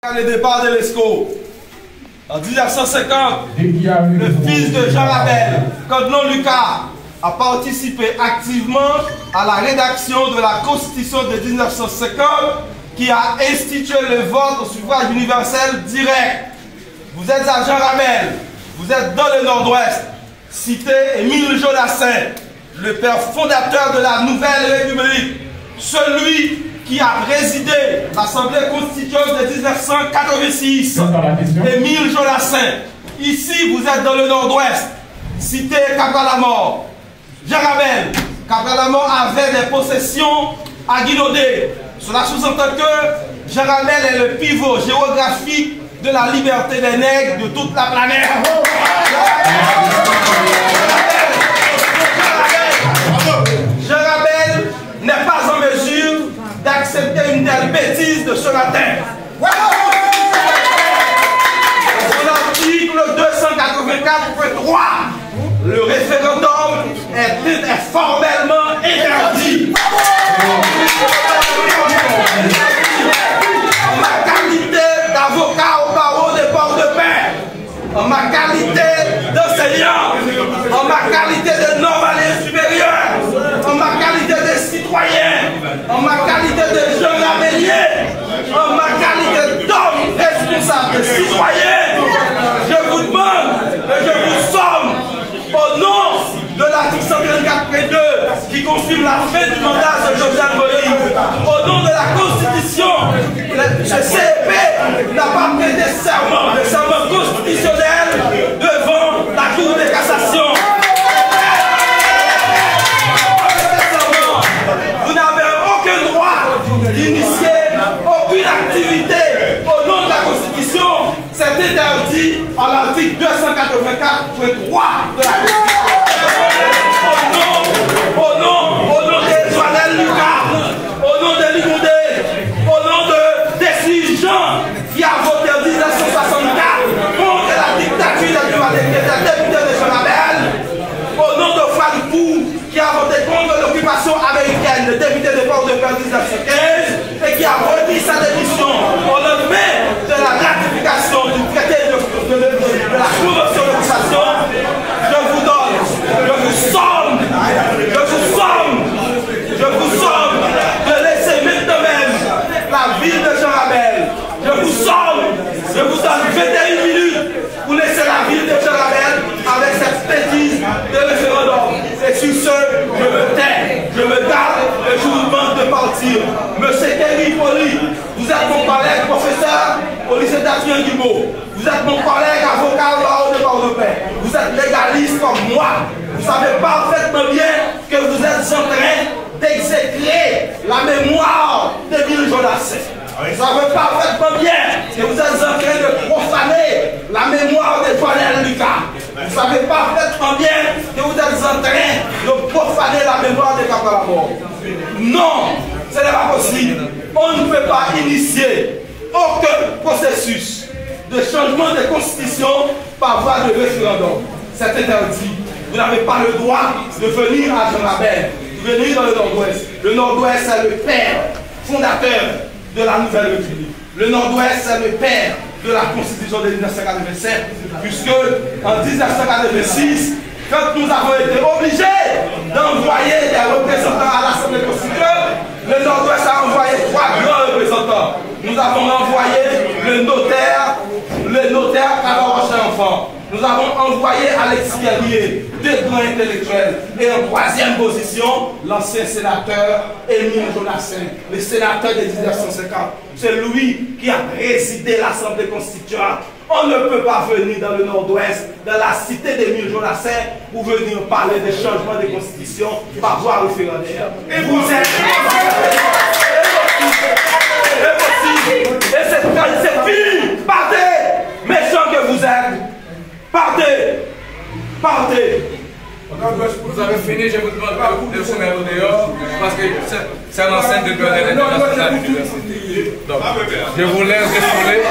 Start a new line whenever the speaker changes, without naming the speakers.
Le départ de l'ESCO. En 1950, le fils de Jean Rabel, Codlon Lucas, a participé activement à la rédaction de la Constitution de 1950 qui a institué le vote au suffrage universel direct. Vous êtes à Jean Rabel, vous êtes dans le Nord-Ouest, cité Émile Jodassin, le père fondateur de la Nouvelle République, celui qui a présidé l'Assemblée constituante de 1986, Émile Jodassin. Ici, vous êtes dans le Nord-Ouest, cité Cap-à-la-Mort. Jean Rabel, Cap-à-la-Mort avait des possessions à Guinaudé. Cela sous-entend que Jean Rabel est le pivot géographique de la liberté des nègres de toute la planète. Jean Rabel n'est pas en mesure d'accepter une telle bêtise de ce matin. Son article 284.3, le référendum est formellement interdit. En ma qualité d'avocat au barreau des Port-de-Paix, en ma qualité d'enseignant, en ma qualité de non-valide supérieur, en ma qualité de citoyen, en ma qualité de jeune rabellier, en ma qualité d'homme responsable de citoyen, je vous demande et je vous somme au nom de l'article 134.2 qui confirme la fin du mandat de Jovenel Moïse, au nom de la Constitution, le CEP n'a pas prêté serment, le serment constitutionnel devant la Cour de cassation. Vous n'avez aucun droit d'initier aucune activité au nom de la Constitution. C'est interdit à l'article 284.3 de la Constitution. Au nom de Jovenel Lucas, au nom de Ligoudé, au nom de Dessus Jean, qui a voté en 1964 contre la dictature des députés de Jean Rabel, au nom de Fadipou, qui a voté contre l'occupation américaine, le député de Port-de-Paix en 1915, et qui a remis sa démission au lendemain de la ratification du traité de la Convention de cassation. Je vous donne, je vous somme de laisser maintenant même la ville de Jean Rabel. Je vous donne 21 minutes pour laisser la ville de Jean Rabel avec cette bêtise de référendum. Et sur ce, je me tais, je me garde et je vous demande de partir. Monsieur Kerry Poli, vous êtes mon collègue professeur au lycée d'Adrien Guimau. Vous êtes mon collègue avocat au barreau de Port-de-Paix. Vous êtes légaliste comme moi. Vous savez parfaitement bien que vous êtes en train d'exécrer la mémoire d'Émile Jodassin. Vous savez parfaitement bien que vous êtes en train de profaner la mémoire de Jovenel Lucas. Vous savez parfaitement bien que vous êtes en train de profaner la mémoire de Cap-à-la-Mort. Non, ce n'est pas possible. On ne peut pas initier aucun processus de changement de constitution par voie de référendum. C'est interdit. Vous n'avez pas le droit de venir à Jean Rabel, de venir dans le Nord-Ouest. Le Nord-Ouest, c'est le père fondateur de la Nouvelle République. Le Nord-Ouest, c'est le père de la Constitution de 1987, puisque en 1986, quand nous avons été obligés d'envoyer des représentants à l'Assemblée constituante, le Nord-Ouest a envoyé 3 grands représentants. Nous avons envoyé le notaire Cavaroche-Enfant. Nous avons envoyé Alexis Guerrier, 2 grands intellectuels. Et en 3e position, l'ancien sénateur Émile Jodassin, le sénateur de 1950. C'est lui qui a présidé l'Assemblée constituante. On ne peut pas venir dans le Nord-Ouest, dans la cité d'Émile Jodassin, pour venir parler des changements de constitution par voie référendaire. Et vous êtes impossible. Et c'est fini. Partez, méchants que vous êtes. Partez.
Vous avez fini, je vous demande de vous mettre au dehors, parce que c'est l'enceinte de l'université. Donc, je vous laisse défouler.